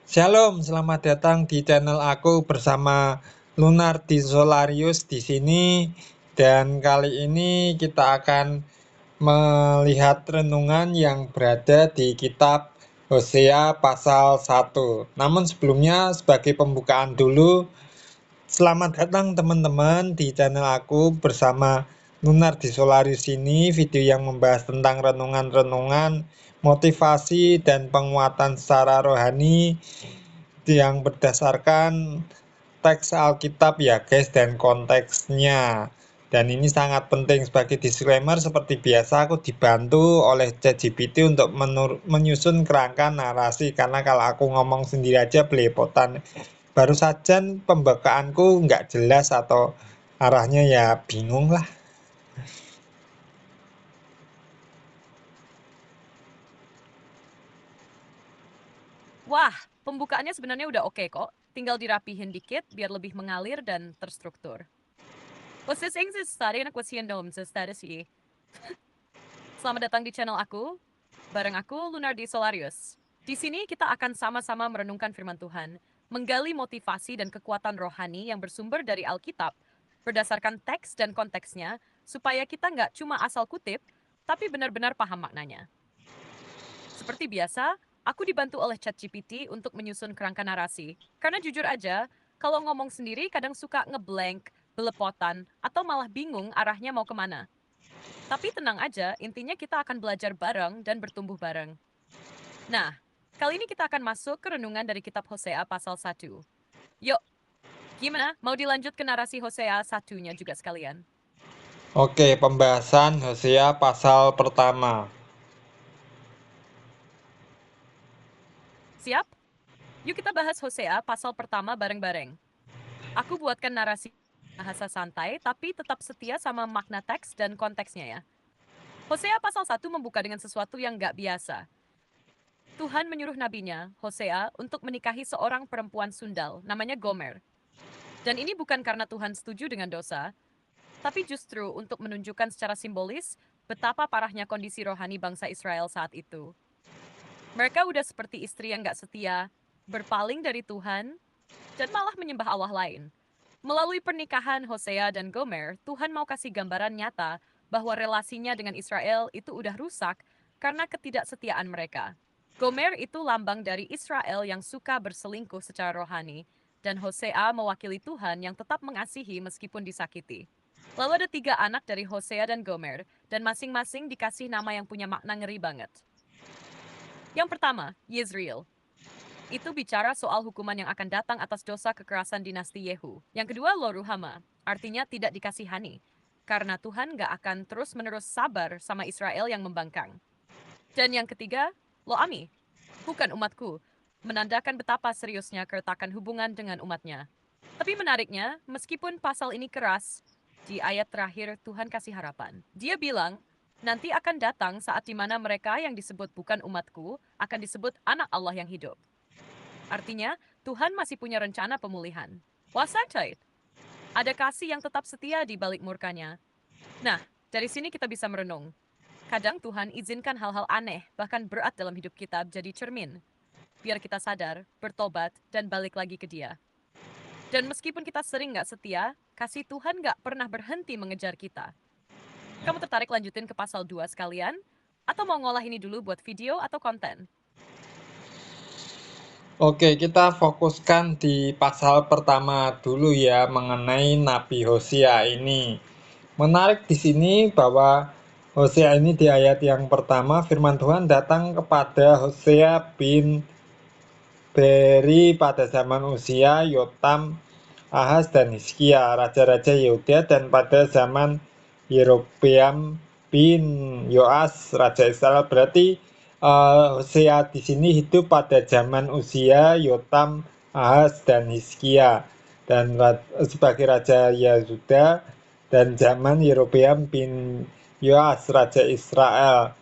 Shalom, selamat datang di channel aku bersama Lunardi Solarius di sini. Dan kali ini kita akan melihat renungan yang berada di kitab Hosea pasal 1. Namun sebelumnya sebagai pembukaan dulu, selamat datang teman-teman di channel aku bersama Lunardi Solarius ini, video yang membahas tentang renungan-renungan, motivasi dan penguatan secara rohani yang berdasarkan teks Alkitab ya guys, dan konteksnya. Dan ini sangat penting sebagai disclaimer, seperti biasa aku dibantu oleh ChatGPT untuk menyusun kerangka narasi, karena kalau aku ngomong sendiri aja belepotan. Baru saja pembukaanku nggak jelas atau arahnya ya bingung lah. Wah, pembukaannya sebenarnya udah oke kok. Tinggal dirapihin dikit biar lebih mengalir dan terstruktur. Posising study na kwestiyon sa status i. Selamat datang di channel aku. Bareng aku, Lunardi Solarius. Di sini kita akan sama-sama merenungkan firman Tuhan, menggali motivasi dan kekuatan rohani yang bersumber dari Alkitab, berdasarkan teks dan konteksnya, supaya kita nggak cuma asal kutip, tapi benar-benar paham maknanya. Seperti biasa, aku dibantu oleh ChatGPT untuk menyusun kerangka narasi. Karena jujur aja, kalau ngomong sendiri kadang suka ngeblank, belepotan, atau malah bingung arahnya mau kemana. Tapi tenang aja, intinya kita akan belajar bareng dan bertumbuh bareng. Nah, kali ini kita akan masuk ke renungan dari kitab Hosea pasal 1. Yuk, gimana? Mau dilanjut ke narasi Hosea 1-nya juga sekalian? Oke, pembahasan Hosea pasal pertama. Siap? Yuk kita bahas Hosea pasal pertama bareng-bareng. Aku buatkan narasi bahasa santai, tapi tetap setia sama makna teks dan konteksnya ya. Hosea pasal 1 membuka dengan sesuatu yang nggak biasa. Tuhan menyuruh nabinya, Hosea, untuk menikahi seorang perempuan sundal, namanya Gomer. Dan ini bukan karena Tuhan setuju dengan dosa, tapi justru untuk menunjukkan secara simbolis betapa parahnya kondisi rohani bangsa Israel saat itu. Mereka udah seperti istri yang nggak setia, berpaling dari Tuhan, dan malah menyembah Allah lain. Melalui pernikahan Hosea dan Gomer, Tuhan mau kasih gambaran nyata bahwa relasinya dengan Israel itu udah rusak karena ketidaksetiaan mereka. Gomer itu lambang dari Israel yang suka berselingkuh secara rohani, dan Hosea mewakili Tuhan yang tetap mengasihi meskipun disakiti. Lalu ada 3 anak dari Hosea dan Gomer, dan masing-masing dikasih nama yang punya makna ngeri banget. Yang pertama, Yezreel. Itu bicara soal hukuman yang akan datang atas dosa kekerasan dinasti Yehu. Yang kedua, Lo-ruhama, artinya tidak dikasihani, karena Tuhan gak akan terus-menerus sabar sama Israel yang membangkang. Dan yang ketiga, Lo-ami, bukan umatku, menandakan betapa seriusnya keretakan hubungan dengan umatnya. Tapi menariknya, meskipun pasal ini keras, di ayat terakhir Tuhan kasih harapan. Dia bilang, nanti akan datang saat di mana mereka yang disebut bukan umatku akan disebut anak Allah yang hidup. Artinya, Tuhan masih punya rencana pemulihan. Wasatchait. Ada kasih yang tetap setia di balik murkanya. Nah, dari sini kita bisa merenung. Kadang Tuhan izinkan hal-hal aneh, bahkan berat dalam hidup kita jadi cermin. Biar kita sadar, bertobat, dan balik lagi ke Dia. Dan meskipun kita sering nggak setia, kasih Tuhan nggak pernah berhenti mengejar kita. Kamu tertarik lanjutin ke pasal 2 sekalian? Atau mau ngolah ini dulu buat video atau konten? Oke, kita fokuskan di pasal pertama dulu ya, mengenai Nabi Hosea ini. Menarik di sini bahwa Hosea ini di ayat yang pertama, firman Tuhan datang kepada Hosea bin Beri pada zaman Uzia, Yotam, Ahaz, dan Hizkia, raja-raja Yehuda, dan pada zaman Yerobeam bin Yoas, raja Israel. Berarti Hosea di sini hidup pada zaman Uzia, Yotam, Ahaz, dan Hizkia, dan sebagai raja Yehuda, dan zaman Yerobeam bin Yoas, raja Israel.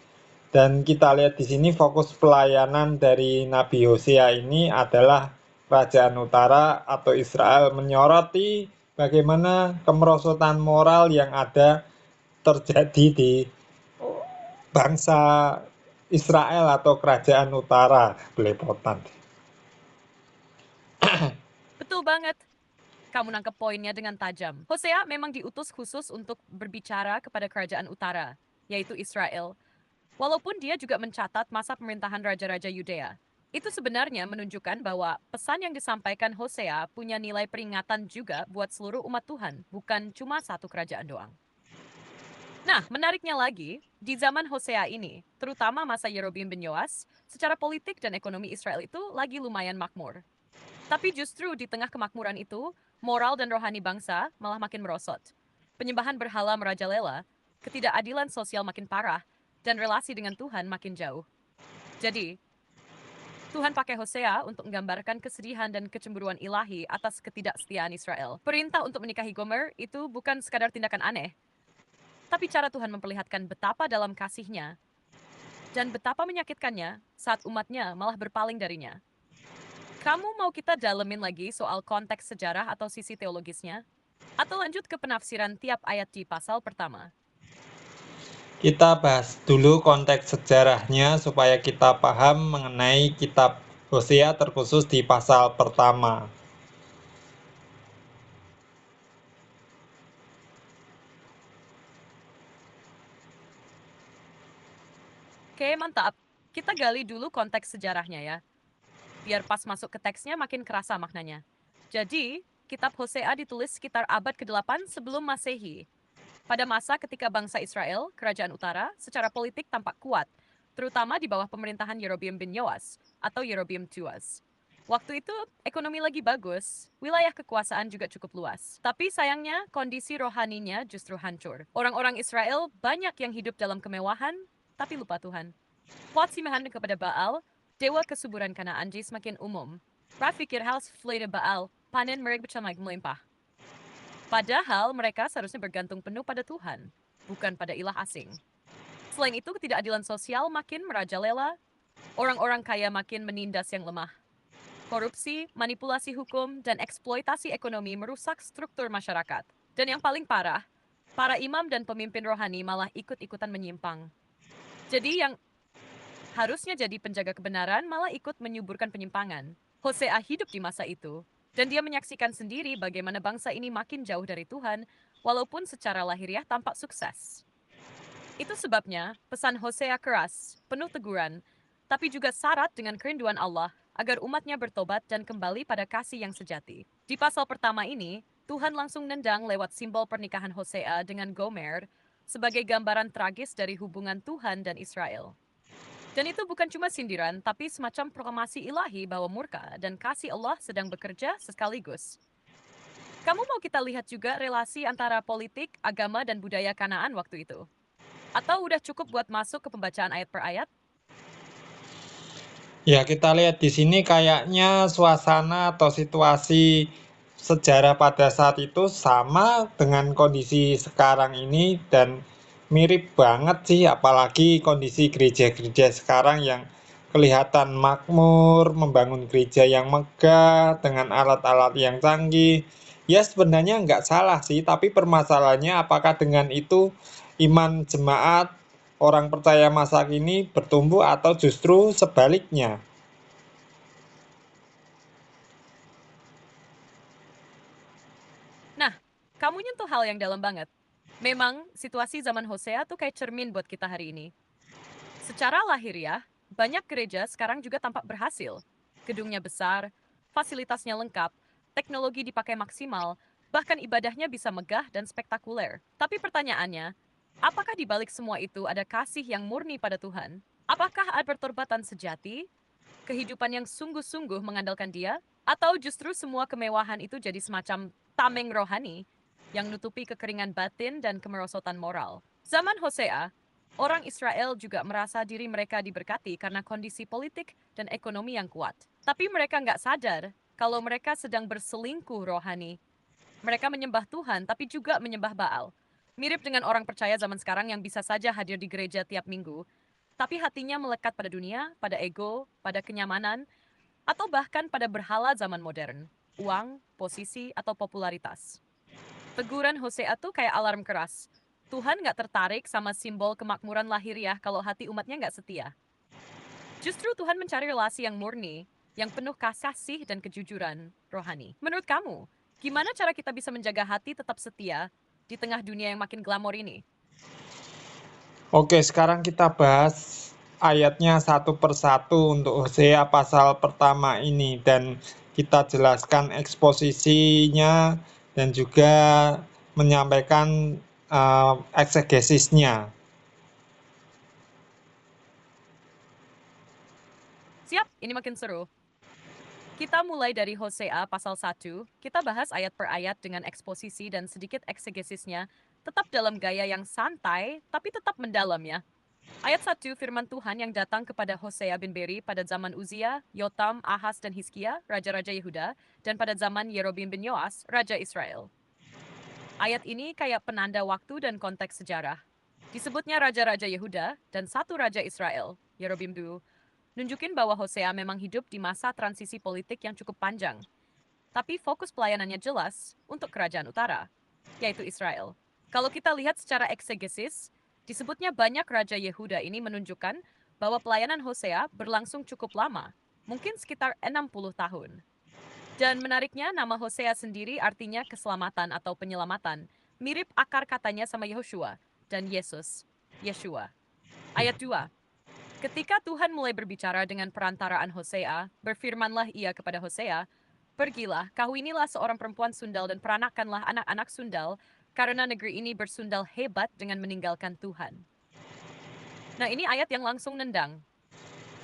Dan kita lihat di sini fokus pelayanan dari Nabi Hosea ini adalah Kerajaan Utara atau Israel, menyoroti bagaimana kemerosotan moral yang ada terjadi di bangsa Israel atau kerajaan utara, belepotan. Betul banget. Kamu nangkep poinnya dengan tajam. Hosea memang diutus khusus untuk berbicara kepada kerajaan utara, yaitu Israel. Walaupun dia juga mencatat masa pemerintahan raja-raja Yudea. Itu sebenarnya menunjukkan bahwa pesan yang disampaikan Hosea punya nilai peringatan juga buat seluruh umat Tuhan, bukan cuma satu kerajaan doang. Nah, menariknya lagi, di zaman Hosea ini, terutama masa Yerobeam bin Yoas, secara politik dan ekonomi Israel itu lagi lumayan makmur. Tapi justru di tengah kemakmuran itu, moral dan rohani bangsa malah makin merosot. Penyembahan berhala merajalela, ketidakadilan sosial makin parah, dan relasi dengan Tuhan makin jauh. Jadi, Tuhan pakai Hosea untuk menggambarkan kesedihan dan kecemburuan ilahi atas ketidaksetiaan Israel. Perintah untuk menikahi Gomer itu bukan sekadar tindakan aneh, tapi cara Tuhan memperlihatkan betapa dalam kasih-Nya dan betapa menyakitkannya saat umatnya malah berpaling darinya. Kamu mau kita dalemin lagi soal konteks sejarah atau sisi teologisnya? Atau lanjut ke penafsiran tiap ayat di pasal pertama? Kita bahas dulu konteks sejarahnya supaya kita paham mengenai kitab Hosea terkhusus di pasal pertama. Oke, mantap. Kita gali dulu konteks sejarahnya ya. Biar pas masuk ke teksnya makin kerasa maknanya. Jadi, kitab Hosea ditulis sekitar abad ke-8 sebelum Masehi. Pada masa ketika bangsa Israel, kerajaan utara, secara politik tampak kuat, terutama di bawah pemerintahan Yerobeam bin Yoas atau Yerobeam Tuas. Waktu itu, ekonomi lagi bagus, wilayah kekuasaan juga cukup luas. Tapi sayangnya, kondisi rohaninya justru hancur. Orang-orang Israel banyak yang hidup dalam kemewahan, tapi lupa Tuhan. Plot simahan kepada Baal, dewa kesuburan Kanaan jadi semakin umum. Berpikir harus fleda Baal, panen mereka becamai melimpah. Padahal mereka seharusnya bergantung penuh pada Tuhan, bukan pada ilah asing. Selain itu, ketidakadilan sosial makin merajalela, orang-orang kaya makin menindas yang lemah. Korupsi, manipulasi hukum, dan eksploitasi ekonomi merusak struktur masyarakat. Dan yang paling parah, para imam dan pemimpin rohani malah ikut-ikutan menyimpang. Jadi yang harusnya jadi penjaga kebenaran malah ikut menyuburkan penyimpangan. Hosea hidup di masa itu, dan dia menyaksikan sendiri bagaimana bangsa ini makin jauh dari Tuhan, walaupun secara lahiriah tampak sukses. Itu sebabnya pesan Hosea keras, penuh teguran, tapi juga syarat dengan kerinduan Allah agar umatnya bertobat dan kembali pada kasih yang sejati. Di pasal pertama ini, Tuhan langsung nendang lewat simbol pernikahan Hosea dengan Gomer sebagai gambaran tragis dari hubungan Tuhan dan Israel. Dan itu bukan cuma sindiran, tapi semacam proklamasi ilahi bahwa murka dan kasih Allah sedang bekerja sekaligus. Kamu mau kita lihat juga relasi antara politik, agama, dan budaya Kanaan waktu itu? Atau udah cukup buat masuk ke pembacaan ayat per ayat? Ya, kita lihat di sini kayaknya suasana atau situasi sejarah pada saat itu sama dengan kondisi sekarang ini dan mirip banget sih, apalagi kondisi gereja-gereja sekarang yang kelihatan makmur, membangun gereja yang megah dengan alat-alat yang canggih. Ya sebenarnya nggak salah sih, tapi permasalahannya apakah dengan itu iman jemaat orang percaya masa kini bertumbuh atau justru sebaliknya? Nah, kamu nyentuh hal yang dalam banget. Memang, situasi zaman Hosea tuh kayak cermin buat kita hari ini. Secara lahiriah, banyak gereja sekarang juga tampak berhasil. Gedungnya besar, fasilitasnya lengkap, teknologi dipakai maksimal, bahkan ibadahnya bisa megah dan spektakuler. Tapi pertanyaannya, apakah di balik semua itu ada kasih yang murni pada Tuhan? Apakah ada pertobatan sejati? Kehidupan yang sungguh-sungguh mengandalkan Dia? Atau justru semua kemewahan itu jadi semacam tameng rohani yang nutupi kekeringan batin dan kemerosotan moral? Zaman Hosea, orang Israel juga merasa diri mereka diberkati karena kondisi politik dan ekonomi yang kuat. Tapi mereka nggak sadar kalau mereka sedang berselingkuh rohani. Mereka menyembah Tuhan tapi juga menyembah Baal. Mirip dengan orang percaya zaman sekarang yang bisa saja hadir di gereja tiap minggu, tapi hatinya melekat pada dunia, pada ego, pada kenyamanan, atau bahkan pada berhala zaman modern, uang, posisi, atau popularitas. Teguran Hosea tuh kayak alarm keras. Tuhan nggak tertarik sama simbol kemakmuran lahiriah kalau hati umatnya nggak setia. Justru Tuhan mencari relasi yang murni, yang penuh kasih dan kejujuran rohani. Menurut kamu, gimana cara kita bisa menjaga hati tetap setia di tengah dunia yang makin glamor ini? Oke, sekarang kita bahas ayatnya satu persatu untuk Hosea pasal pertama ini dan kita jelaskan eksposisinya dan juga menyampaikan eksegesisnya. Siap, ini makin seru. Kita mulai dari Hosea pasal 1, kita bahas ayat per ayat dengan eksposisi dan sedikit eksegesisnya, tetap dalam gaya yang santai, tapi tetap mendalam ya. Ayat 1, firman Tuhan yang datang kepada Hosea bin Beri pada zaman Uzia, Yotam, Ahaz, dan Hizkia, raja-raja Yehuda, dan pada zaman Yerobeam bin Yoas, raja Israel. Ayat ini kayak penanda waktu dan konteks sejarah. Disebutnya raja-raja Yehuda dan satu raja Israel, Yerobeam II, nunjukin bahwa Hosea memang hidup di masa transisi politik yang cukup panjang. Tapi fokus pelayanannya jelas untuk kerajaan utara, yaitu Israel. Kalau kita lihat secara eksegesis, disebutnya banyak raja Yehuda ini menunjukkan bahwa pelayanan Hosea berlangsung cukup lama, mungkin sekitar 60 tahun. Dan menariknya, nama Hosea sendiri artinya keselamatan atau penyelamatan, mirip akar katanya sama Yehoshua dan Yesus, Yeshua. Ayat 2. Ketika Tuhan mulai berbicara dengan perantaraan Hosea, berfirmanlah ia kepada Hosea, "Pergilah, kawinilah seorang perempuan sundal dan peranakanlah anak-anak sundal, karena negeri ini bersundal hebat dengan meninggalkan Tuhan." Nah, ini ayat yang langsung nendang.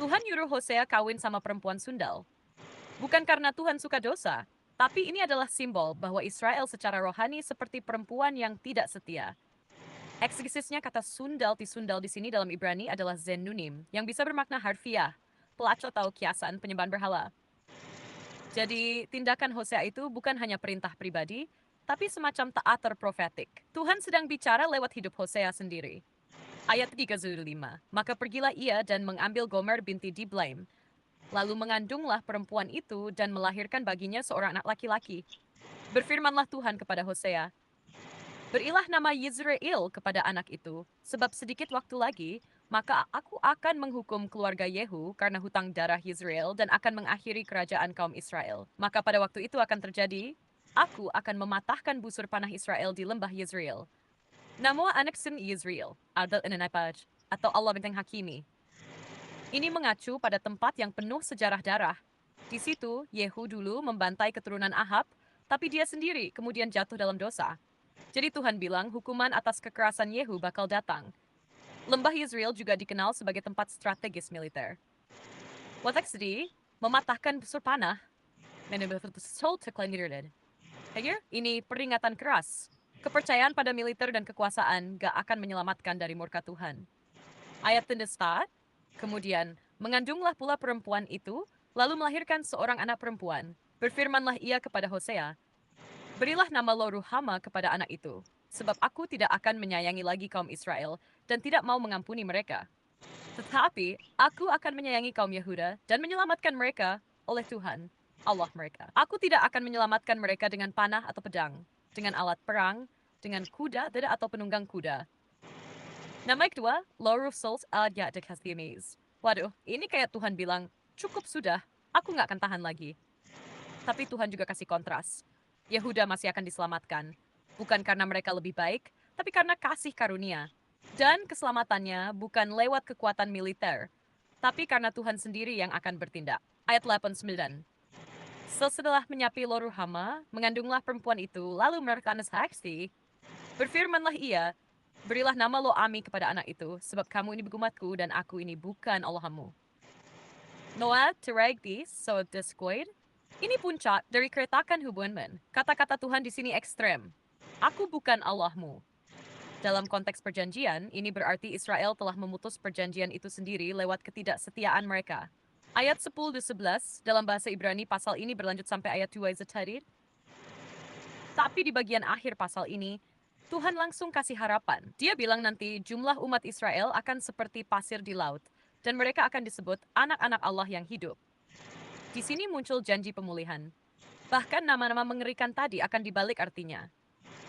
Tuhan nyuruh Hosea kawin sama perempuan sundal. Bukan karena Tuhan suka dosa, tapi ini adalah simbol bahwa Israel secara rohani seperti perempuan yang tidak setia. Eksegesisnya kata sundal di sini dalam Ibrani adalah zenunim, yang bisa bermakna harfiah, pelacur atau kiasan penyembahan berhala. Jadi, tindakan Hosea itu bukan hanya perintah pribadi, tapi semacam teater profetik. Tuhan sedang bicara lewat hidup Hosea sendiri. Ayat 35, maka pergilah ia dan mengambil Gomer binti Diblaim, lalu mengandunglah perempuan itu dan melahirkan baginya seorang anak laki-laki. Berfirmanlah Tuhan kepada Hosea, "Berilah nama Yizre'el kepada anak itu, sebab sedikit waktu lagi, maka aku akan menghukum keluarga Yehu karena hutang darah Yizre'el dan akan mengakhiri kerajaan kaum Israel. Maka pada waktu itu akan terjadi, aku akan mematahkan busur panah Israel di lembah Yizre'el. Namo anaksin Yizre'el, adal inanipaj, atau Allah benteng hakimi." Ini mengacu pada tempat yang penuh sejarah darah. Di situ, Yehu dulu membantai keturunan Ahab, tapi dia sendiri kemudian jatuh dalam dosa. Jadi Tuhan bilang hukuman atas kekerasan Yehu bakal datang. Lembah Yizreel juga dikenal sebagai tempat strategis militer. Watak sedih, mematahkan busur panah, ini peringatan keras. Kepercayaan pada militer dan kekuasaan gak akan menyelamatkan dari murka Tuhan. Ayat tendestat, kemudian mengandunglah pula perempuan itu, lalu melahirkan seorang anak perempuan. Berfirmanlah ia kepada Hosea, "Berilah nama lo Ruhama kepada anak itu, sebab aku tidak akan menyayangi lagi kaum Israel dan tidak mau mengampuni mereka. Tetapi aku akan menyayangi kaum Yehuda dan menyelamatkan mereka oleh Tuhan, Allah mereka. Aku tidak akan menyelamatkan mereka dengan panah atau pedang, dengan alat perang, dengan kuda atau penunggang kuda." Nama kedua, Laurel Souls Adia de Castiames. Waduh, ini kayak Tuhan bilang, cukup sudah, aku nggak akan tahan lagi. Tapi Tuhan juga kasih kontras. Yehuda masih akan diselamatkan. Bukan karena mereka lebih baik, tapi karena kasih karunia. Dan keselamatannya bukan lewat kekuatan militer, tapi karena Tuhan sendiri yang akan bertindak. Ayat 89. Setelah menyapi Loruhama, mengandunglah perempuan itu, lalu melahirkan Saksi. Berfirmanlah ia, "Berilah nama Lo Ami kepada anak itu, sebab kamu ini begumatku dan aku ini bukan Allahmu." Noah teragdi so deskuid. Ini puncak dari keretakan hubungan. Kata-kata Tuhan di sini ekstrem. Aku bukan Allahmu. Dalam konteks perjanjian, ini berarti Israel telah memutus perjanjian itu sendiri lewat ketidaksetiaan mereka. Ayat 10-11 dalam bahasa Ibrani pasal ini berlanjut sampai ayat 2 tadi. Tapi di bagian akhir pasal ini, Tuhan langsung kasih harapan. Dia bilang nanti jumlah umat Israel akan seperti pasir di laut, dan mereka akan disebut anak-anak Allah yang hidup. Di sini muncul janji pemulihan. Bahkan nama-nama mengerikan tadi akan dibalik artinya.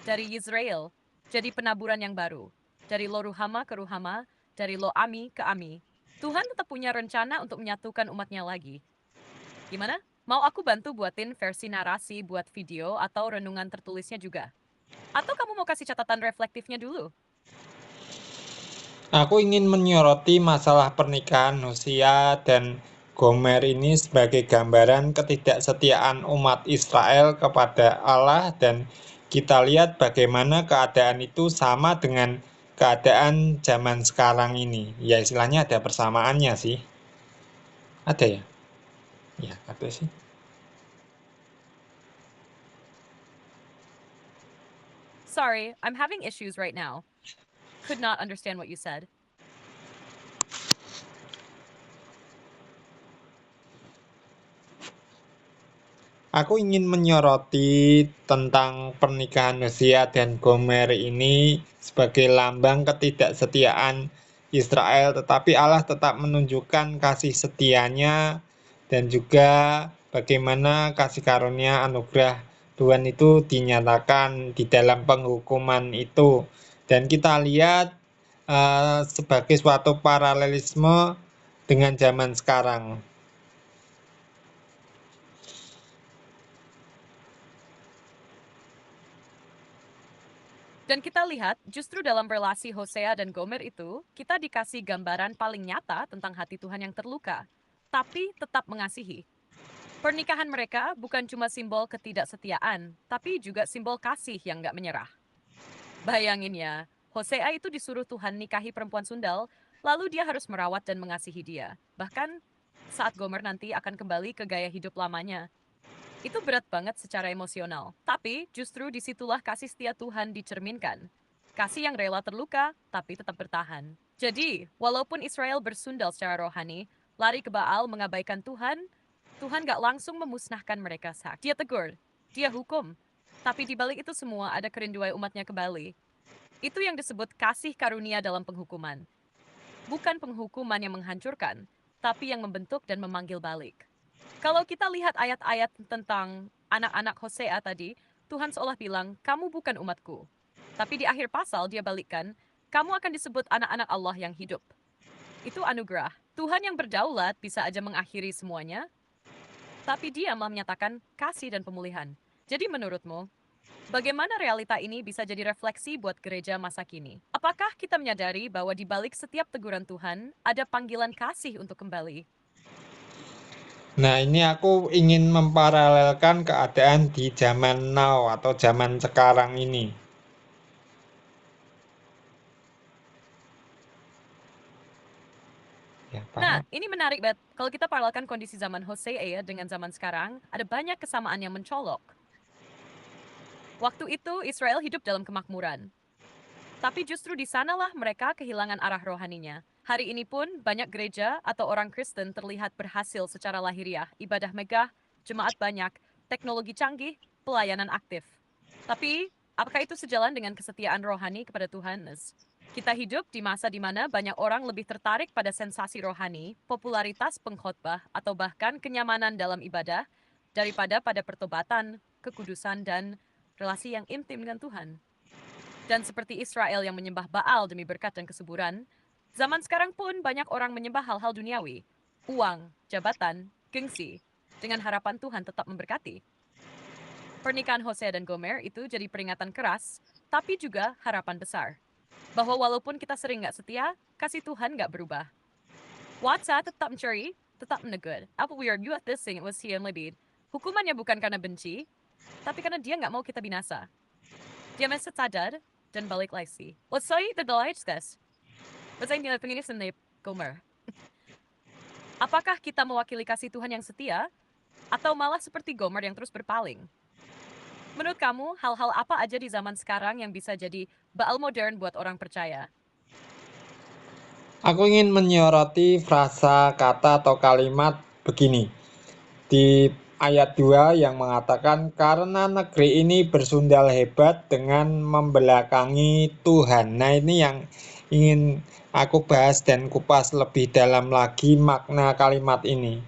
Dari Yisrael, jadi penaburan yang baru. Dari Lo Ruhama ke Ruhama, dari Lo Ami ke Ami. Tuhan tetap punya rencana untuk menyatukan umatnya lagi. Gimana? Mau aku bantu buatin versi narasi buat video atau renungan tertulisnya juga? Atau kamu mau kasih catatan reflektifnya dulu? Aku ingin menyoroti masalah pernikahan Hosea dan Gomer ini sebagai gambaran ketidaksetiaan umat Israel kepada Allah, dan kita lihat bagaimana keadaan itu sama dengan keadaan zaman sekarang ini. Ya istilahnya ada persamaannya sih. Ada ya? Ya ada sih. Sorry, I'm having issues right now. Could not understand what you said. Aku ingin menyoroti tentang pernikahan Hosea dan Gomer ini sebagai lambang ketidaksetiaan Israel, tetapi Allah tetap menunjukkan kasih setianya dan juga bagaimana kasih karunia anugerah Tuhan itu dinyatakan di dalam penghukuman itu. Dan kita lihat sebagai suatu paralelisme dengan zaman sekarang. Dan kita lihat justru dalam relasi Hosea dan Gomer itu, kita dikasih gambaran paling nyata tentang hati Tuhan yang terluka, tapi tetap mengasihi. Pernikahan mereka bukan cuma simbol ketidaksetiaan, tapi juga simbol kasih yang nggak menyerah. Bayangin ya, Hosea itu disuruh Tuhan nikahi perempuan sundal, lalu dia harus merawat dan mengasihi dia. Bahkan saat Gomer nanti akan kembali ke gaya hidup lamanya. Itu berat banget secara emosional. Tapi justru disitulah kasih setia Tuhan dicerminkan. Kasih yang rela terluka, tapi tetap bertahan. Jadi, walaupun Israel bersundal secara rohani, lari ke Baal mengabaikan Tuhan, Tuhan gak langsung memusnahkan mereka sak. Dia tegur, dia hukum. Tapi di balik itu semua ada kerinduan umatnya kembali. Itu yang disebut kasih karunia dalam penghukuman. Bukan penghukuman yang menghancurkan, tapi yang membentuk dan memanggil balik. Kalau kita lihat ayat-ayat tentang anak-anak Hosea tadi, Tuhan seolah bilang, kamu bukan umatku. Tapi di akhir pasal dia balikkan, kamu akan disebut anak-anak Allah yang hidup. Itu anugerah. Tuhan yang berdaulat bisa aja mengakhiri semuanya, tapi dia malah menyatakan kasih dan pemulihan. Jadi menurutmu, bagaimana realita ini bisa jadi refleksi buat gereja masa kini? Apakah kita menyadari bahwa di balik setiap teguran Tuhan, ada panggilan kasih untuk kembali? Nah, ini aku ingin memparalelkan keadaan di zaman now atau zaman sekarang ini. Ya, Nah, paham. ini menarik banget. Kalau kita paralelkan kondisi zaman Hosea ya dengan zaman sekarang, ada banyak kesamaan yang mencolok. Waktu itu Israel hidup dalam kemakmuran. Tapi justru di sanalah mereka kehilangan arah rohaninya. Hari ini pun banyak gereja atau orang Kristen terlihat berhasil secara lahiriah, ibadah megah, jemaat banyak, teknologi canggih, pelayanan aktif. Tapi, apakah itu sejalan dengan kesetiaan rohani kepada Tuhan? Kita hidup di masa di mana banyak orang lebih tertarik pada sensasi rohani, popularitas pengkhotbah, atau bahkan kenyamanan dalam ibadah, daripada pada pertobatan, kekudusan, dan relasi yang intim dengan Tuhan. Dan seperti Israel yang menyembah Baal demi berkat dan kesuburan, zaman sekarang pun banyak orang menyembah hal-hal duniawi, uang, jabatan, gengsi, dengan harapan Tuhan tetap memberkati. Pernikahan Hosea dan Gomer itu jadi peringatan keras, tapi juga harapan besar. Bahwa walaupun kita sering nggak setia, kasih Tuhan nggak berubah. Watsa tetap mencuri, tetap menegur. Apa weird you at this thing it was he and Libid. Hukumannya bukan karena benci, tapi karena dia nggak mau kita binasa. Dia masih sadar dan balik lagi. Let's say the delights guys. Let's say nilai penginis dan Gomer. Apakah kita mewakili kasih Tuhan yang setia, atau malah seperti Gomer yang terus berpaling? Menurut kamu, hal-hal apa aja di zaman sekarang yang bisa jadi Baal modern buat orang percaya? Aku ingin menyoroti frasa kata atau kalimat begini. Di ayat 2 yang mengatakan, karena negeri ini bersundal hebat dengan membelakangi Tuhan. Nah, ini yang ingin aku bahas dan kupas lebih dalam lagi makna kalimat ini.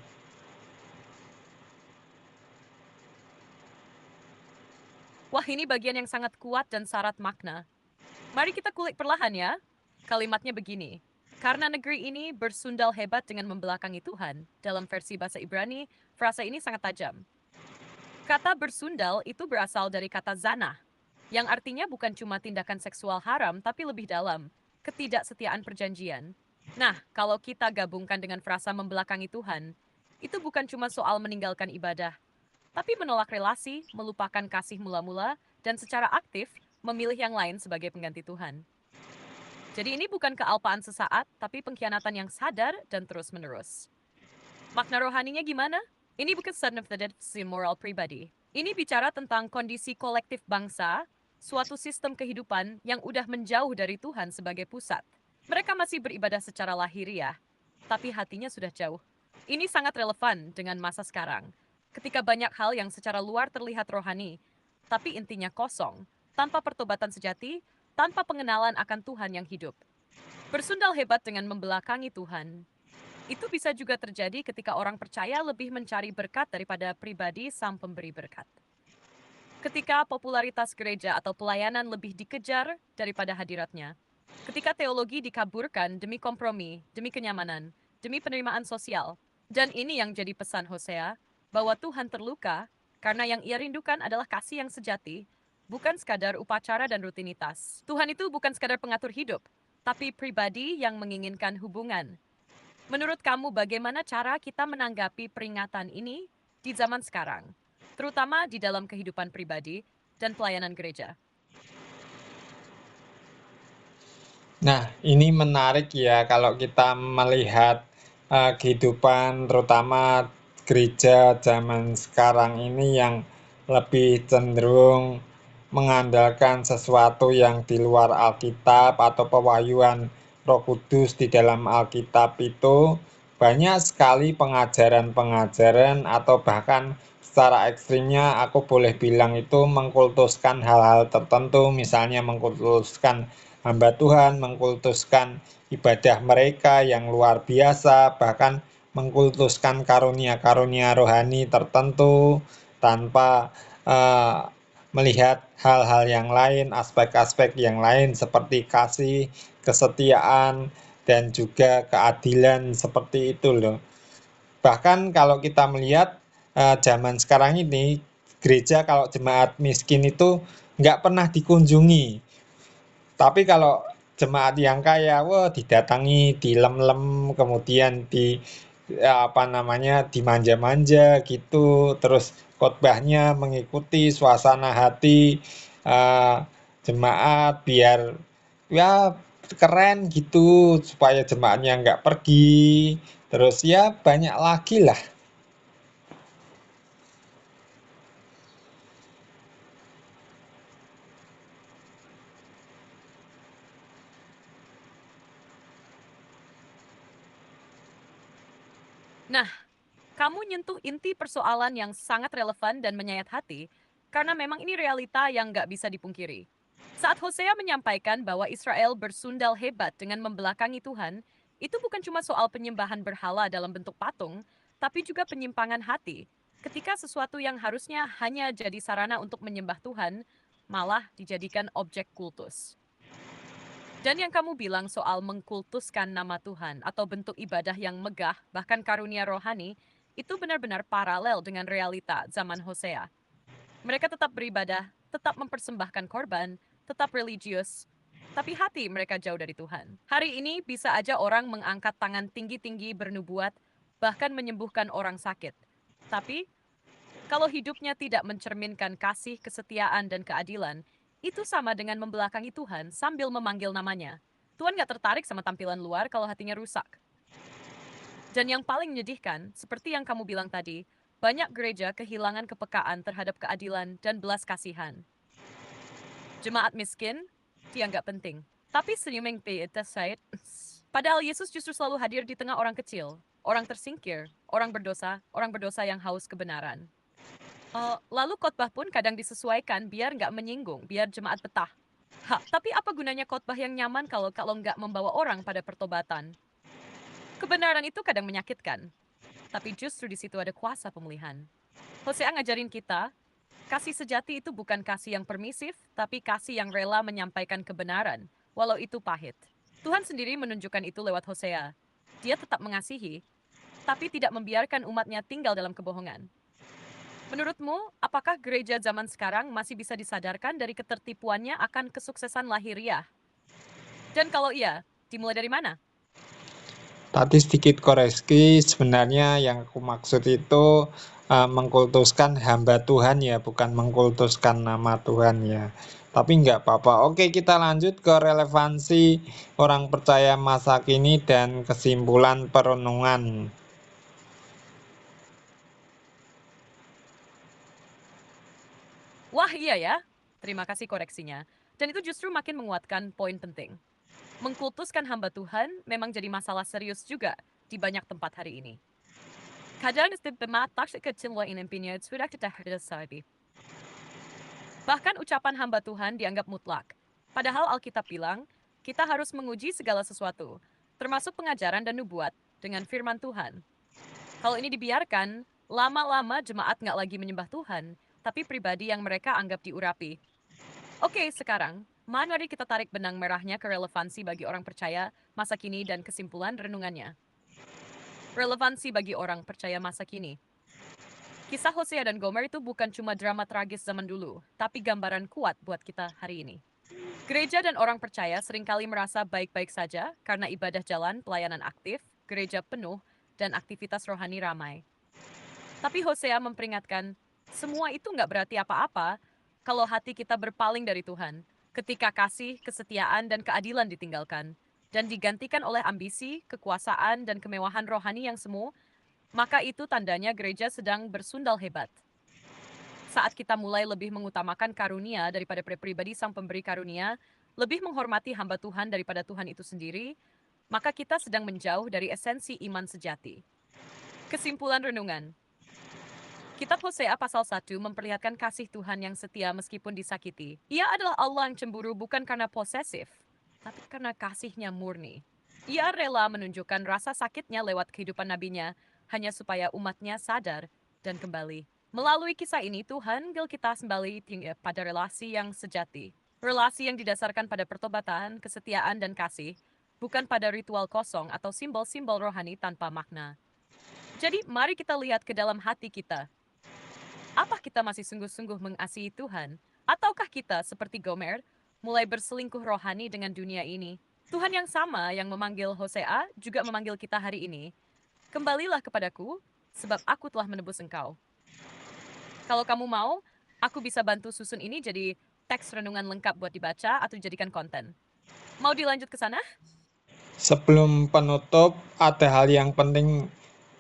Wah, ini bagian yang sangat kuat dan syarat makna. Mari kita kulik perlahan ya. Kalimatnya begini. Karena negeri ini bersundal hebat dengan membelakangi Tuhan, dalam versi bahasa Ibrani, frasa ini sangat tajam. Kata bersundal itu berasal dari kata zana, yang artinya bukan cuma tindakan seksual haram, tapi lebih dalam, ketidaksetiaan perjanjian. Nah, kalau kita gabungkan dengan frasa membelakangi Tuhan, itu bukan cuma soal meninggalkan ibadah, tapi menolak relasi, melupakan kasih mula-mula, dan secara aktif memilih yang lain sebagai pengganti Tuhan. Jadi ini bukan kealpaan sesaat, tapi pengkhianatan yang sadar dan terus-menerus. Makna rohaninya gimana? Ini bukan son of the dead moral pribadi. Ini bicara tentang kondisi kolektif bangsa, suatu sistem kehidupan yang udah menjauh dari Tuhan sebagai pusat. Mereka masih beribadah secara lahiriah, tapi hatinya sudah jauh. Ini sangat relevan dengan masa sekarang, ketika banyak hal yang secara luar terlihat rohani, tapi intinya kosong, tanpa pertobatan sejati, tanpa pengenalan akan Tuhan yang hidup. Bersundal hebat dengan membelakangi Tuhan, itu bisa juga terjadi ketika orang percaya lebih mencari berkat daripada pribadi sang pemberi berkat. Ketika popularitas gereja atau pelayanan lebih dikejar daripada hadiratnya. Ketika teologi dikaburkan demi kompromi, demi kenyamanan, demi penerimaan sosial. Dan ini yang jadi pesan Hosea, bahwa Tuhan terluka karena yang ia rindukan adalah kasih yang sejati, bukan sekadar upacara dan rutinitas. Tuhan itu bukan sekadar pengatur hidup, tapi pribadi yang menginginkan hubungan. Menurut kamu, bagaimana cara kita menanggapi peringatan ini di zaman sekarang, terutama di dalam kehidupan pribadi dan pelayanan gereja? Nah, ini menarik ya kalau kita melihat kehidupan terutama gereja zaman sekarang ini yang lebih cenderung mengandalkan sesuatu yang di luar Alkitab atau pewahyuan Roh Kudus di dalam Alkitab itu banyak sekali pengajaran-pengajaran atau bahkan secara ekstrimnya aku boleh bilang itu mengkultuskan hal-hal tertentu, misalnya mengkultuskan hamba Tuhan, mengkultuskan ibadah mereka yang luar biasa, bahkan mengkultuskan karunia-karunia rohani tertentu tanpa melihat hal-hal yang lain, aspek-aspek yang lain seperti kasih, kesetiaan, dan juga keadilan seperti itu loh. Bahkan kalau kita melihat zaman sekarang ini, gereja kalau jemaat miskin itu nggak pernah dikunjungi. Tapi kalau jemaat yang kaya, wah didatangi, dilem-lem, kemudian apa namanya, dimanja-manja gitu, terus khotbahnya mengikuti suasana hati eh, jemaat biar ya keren gitu, supaya jemaatnya nggak pergi, terus ya banyak lagi lah. Nah, kamu nyentuh inti persoalan yang sangat relevan dan menyayat hati, karena memang ini realita yang nggak bisa dipungkiri. Saat Hosea menyampaikan bahwa Israel bersundal hebat dengan membelakangi Tuhan, itu bukan cuma soal penyembahan berhala dalam bentuk patung, tapi juga penyimpangan hati. Ketika sesuatu yang harusnya hanya jadi sarana untuk menyembah Tuhan, malah dijadikan objek kultus. Dan yang kamu bilang soal mengkultuskan nama Tuhan atau bentuk ibadah yang megah, bahkan karunia rohani, itu benar-benar paralel dengan realita zaman Hosea. Mereka tetap beribadah, tetap mempersembahkan korban, tetap religius, tapi hati mereka jauh dari Tuhan. Hari ini bisa aja orang mengangkat tangan tinggi-tinggi bernubuat, bahkan menyembuhkan orang sakit. Tapi, kalau hidupnya tidak mencerminkan kasih, kesetiaan, dan keadilan, itu sama dengan membelakangi Tuhan sambil memanggil namanya. Tuhan gak tertarik sama tampilan luar kalau hatinya rusak. Dan yang paling menyedihkan, seperti yang kamu bilang tadi, banyak gereja kehilangan kepekaan terhadap keadilan dan belas kasihan. Jemaat miskin dianggap penting. Tapi senyuming padahal Yesus justru selalu hadir di tengah orang kecil, orang tersingkir, orang berdosa yang haus kebenaran. Lalu khotbah pun kadang disesuaikan biar nggak menyinggung, biar jemaat betah. Tapi apa gunanya khotbah yang nyaman kalau nggak membawa orang pada pertobatan? Kebenaran itu kadang menyakitkan, tapi justru di situ ada kuasa pemulihan. Hosea ngajarin kita, kasih sejati itu bukan kasih yang permisif, tapi kasih yang rela menyampaikan kebenaran, walau itu pahit. Tuhan sendiri menunjukkan itu lewat Hosea. Dia tetap mengasihi, tapi tidak membiarkan umatnya tinggal dalam kebohongan. Menurutmu, apakah gereja zaman sekarang masih bisa disadarkan dari ketertipuannya akan kesuksesan lahiriah? Dan kalau iya, dimulai dari mana? Tadi sedikit koreksi, sebenarnya yang aku maksud itu mengkultuskan hamba Tuhan ya, bukan mengkultuskan nama Tuhan ya. Tapi nggak apa-apa. Oke, kita lanjut ke relevansi orang percaya masa kini dan kesimpulan perenungan. Wah, iya ya. Terima kasih koreksinya. Dan itu justru makin menguatkan poin penting. Mengkultuskan hamba Tuhan memang jadi masalah serius juga di banyak tempat hari ini. Kadang istimewa tak kecil ini punya sudah kita hadapi. Bahkan ucapan hamba Tuhan dianggap mutlak. Padahal Alkitab bilang, kita harus menguji segala sesuatu, termasuk pengajaran dan nubuat, dengan firman Tuhan. Kalau ini dibiarkan, lama-lama jemaat nggak lagi menyembah Tuhan, tapi pribadi yang mereka anggap diurapi. Oke, sekarang, mari kita tarik benang merahnya ke relevansi bagi orang percaya, masa kini, dan kesimpulan renungannya. Relevansi bagi orang percaya masa kini. Kisah Hosea dan Gomer itu bukan cuma drama tragis zaman dulu, tapi gambaran kuat buat kita hari ini. Gereja dan orang percaya seringkali merasa baik-baik saja karena ibadah jalan, pelayanan aktif, gereja penuh, dan aktivitas rohani ramai. Tapi Hosea memperingatkan, semua itu nggak berarti apa-apa kalau hati kita berpaling dari Tuhan, ketika kasih, kesetiaan, dan keadilan ditinggalkan, dan digantikan oleh ambisi, kekuasaan, dan kemewahan rohani yang semu, maka itu tandanya gereja sedang bersundal hebat. Saat kita mulai lebih mengutamakan karunia daripada pribadi sang pemberi karunia, lebih menghormati hamba Tuhan daripada Tuhan itu sendiri, maka kita sedang menjauh dari esensi iman sejati. Kesimpulan renungan. Kitab Hosea pasal 1 memperlihatkan kasih Tuhan yang setia meskipun disakiti. Ia adalah Allah yang cemburu bukan karena posesif, tapi karena kasihnya murni. Ia rela menunjukkan rasa sakitnya lewat kehidupan nabinya, hanya supaya umatnya sadar dan kembali. Melalui kisah ini, Tuhan gil kita kembali pada relasi yang sejati. Relasi yang didasarkan pada pertobatan, kesetiaan, dan kasih, bukan pada ritual kosong atau simbol-simbol rohani tanpa makna. Jadi, mari kita lihat ke dalam hati kita. Apa kita masih sungguh-sungguh mengasihi Tuhan? Ataukah kita, seperti Gomer, mulai berselingkuh rohani dengan dunia ini? Tuhan yang sama yang memanggil Hosea juga memanggil kita hari ini. Kembalilah kepadaku, sebab aku telah menebus engkau. Kalau kamu mau, aku bisa bantu susun ini jadi teks renungan lengkap buat dibaca atau dijadikan konten. Mau dilanjut ke sana? Sebelum penutup, ada hal yang penting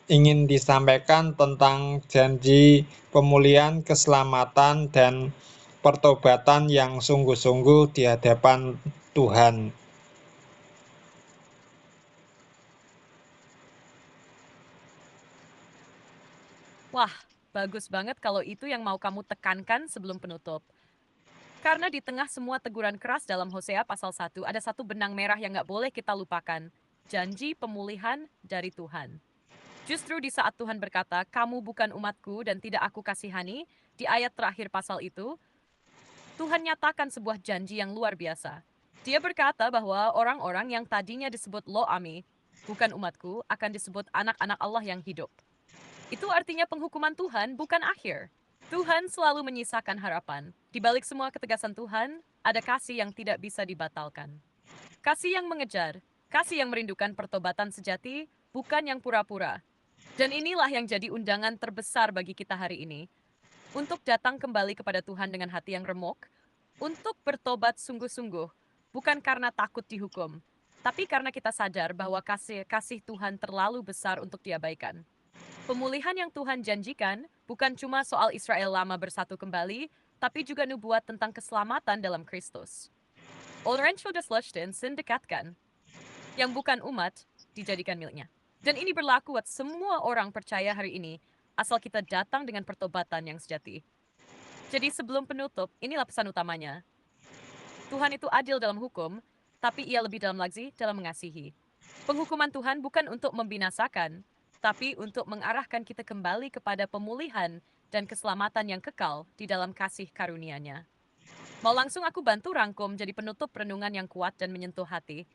ingin disampaikan tentang janji pemulihan, keselamatan, dan pertobatan yang sungguh-sungguh di hadapan Tuhan. Wah, bagus banget kalau itu yang mau kamu tekankan sebelum penutup. Karena di tengah semua teguran keras dalam Hosea pasal 1, ada satu benang merah yang nggak boleh kita lupakan. Janji pemulihan dari Tuhan. Justru di saat Tuhan berkata, kamu bukan umatku dan tidak aku kasihani, di ayat terakhir pasal itu, Tuhan nyatakan sebuah janji yang luar biasa. Dia berkata bahwa orang-orang yang tadinya disebut Lo-Ami, bukan umatku, akan disebut anak-anak Allah yang hidup. Itu artinya penghukuman Tuhan bukan akhir. Tuhan selalu menyisakan harapan. Di balik semua ketegasan Tuhan, ada kasih yang tidak bisa dibatalkan. Kasih yang mengejar, kasih yang merindukan pertobatan sejati, bukan yang pura-pura. Dan inilah yang jadi undangan terbesar bagi kita hari ini. Untuk datang kembali kepada Tuhan dengan hati yang remuk, untuk bertobat sungguh-sungguh, bukan karena takut dihukum, tapi karena kita sadar bahwa kasih Tuhan terlalu besar untuk diabaikan. Pemulihan yang Tuhan janjikan bukan cuma soal Israel lama bersatu kembali, tapi juga nubuat tentang keselamatan dalam Kristus. Orang sudah dekatkan, yang bukan umat dijadikan miliknya. Dan ini berlaku buat semua orang percaya hari ini, asal kita datang dengan pertobatan yang sejati. Jadi sebelum penutup, inilah pesan utamanya. Tuhan itu adil dalam hukum, tapi ia lebih dalam lagi dalam mengasihi. Penghukuman Tuhan bukan untuk membinasakan, tapi untuk mengarahkan kita kembali kepada pemulihan dan keselamatan yang kekal di dalam kasih karunia-Nya. Mau langsung aku bantu rangkum jadi penutup renungan yang kuat dan menyentuh hati?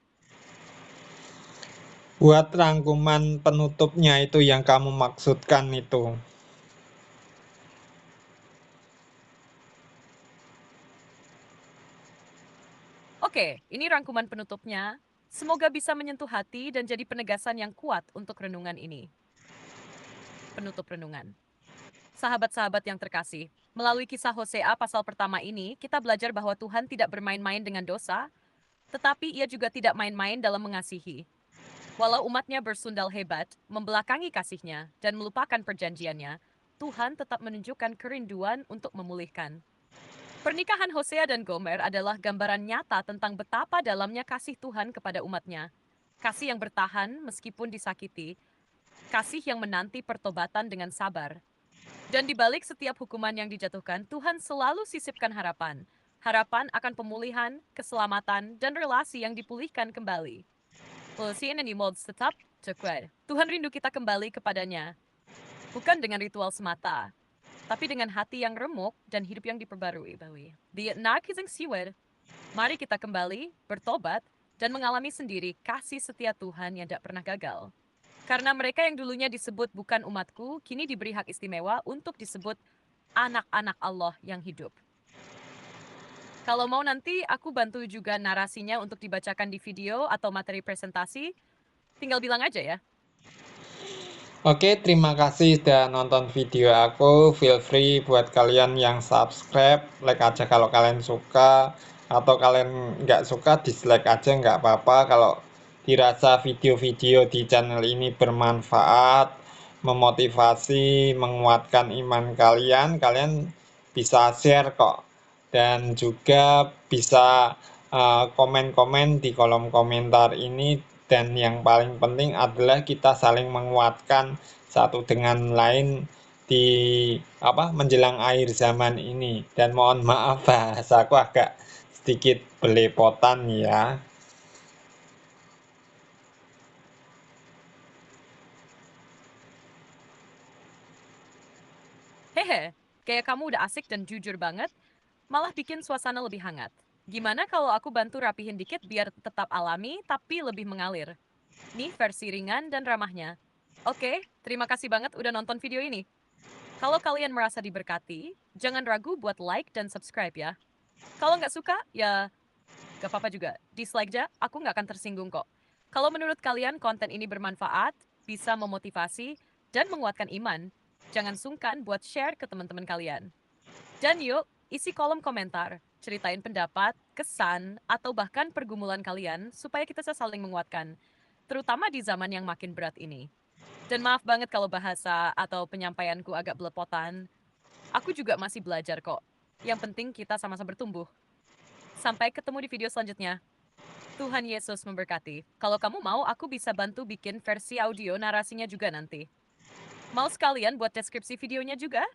Buat rangkuman penutupnya itu yang kamu maksudkan itu. Oke, ini rangkuman penutupnya. Semoga bisa menyentuh hati dan jadi penegasan yang kuat untuk renungan ini. Penutup renungan. Sahabat-sahabat yang terkasih, melalui kisah Hosea pasal pertama ini, kita belajar bahwa Tuhan tidak bermain-main dengan dosa, tetapi ia juga tidak main-main dalam mengasihi. Walau umatnya bersundal hebat, membelakangi kasihnya, dan melupakan perjanjiannya, Tuhan tetap menunjukkan kerinduan untuk memulihkan. Pernikahan Hosea dan Gomer adalah gambaran nyata tentang betapa dalamnya kasih Tuhan kepada umatnya. Kasih yang bertahan meskipun disakiti, kasih yang menanti pertobatan dengan sabar. Dan di balik setiap hukuman yang dijatuhkan, Tuhan selalu sisipkan harapan. Harapan akan pemulihan, keselamatan, dan relasi yang dipulihkan kembali. Sien ini mods tetap cekuat. Tuhan rindu kita kembali kepadanya. Bukan dengan ritual semata, tapi dengan hati yang remuk dan hidup yang diperbarui. Di nakising siwed, mari kita kembali, bertobat, dan mengalami sendiri kasih setia Tuhan yang tidak pernah gagal. Karena mereka yang dulunya disebut bukan umatku, kini diberi hak istimewa untuk disebut anak-anak Allah yang hidup. Kalau mau nanti aku bantu juga narasinya untuk dibacakan di video atau materi presentasi, tinggal bilang aja ya. Oke, terima kasih sudah nonton video aku. Feel free buat kalian yang subscribe, like aja kalau kalian suka, atau kalian nggak suka, dislike aja nggak apa-apa. Kalau dirasa video-video di channel ini bermanfaat, memotivasi, menguatkan iman kalian, kalian bisa share kok. Dan juga bisa komen-komen di kolom komentar ini, dan yang paling penting adalah kita saling menguatkan satu dengan lain di menjelang akhir zaman ini. Dan mohon maaf bahasaku agak sedikit belepotan ya. Hehe, kayak kamu udah asik dan jujur banget, malah bikin suasana lebih hangat. Gimana kalau aku bantu rapihin dikit biar tetap alami tapi lebih mengalir? Nih versi ringan dan ramahnya. Oke, terima kasih banget udah nonton video ini. Kalau kalian merasa diberkati, jangan ragu buat like dan subscribe ya. Kalau nggak suka, ya gak apa-apa juga. Dislike aja, aku nggak akan tersinggung kok. Kalau menurut kalian konten ini bermanfaat, bisa memotivasi, dan menguatkan iman, jangan sungkan buat share ke teman-teman kalian. Dan yuk, isi kolom komentar, ceritain pendapat, kesan, atau bahkan pergumulan kalian supaya kita bisa saling menguatkan, terutama di zaman yang makin berat ini. Dan maaf banget kalau bahasa atau penyampaianku agak belepotan. Aku juga masih belajar kok. Yang penting kita sama-sama bertumbuh. Sampai ketemu di video selanjutnya. Tuhan Yesus memberkati. Kalau kamu mau, aku bisa bantu bikin versi audio narasinya juga nanti. Mau sekalian buat deskripsi videonya juga?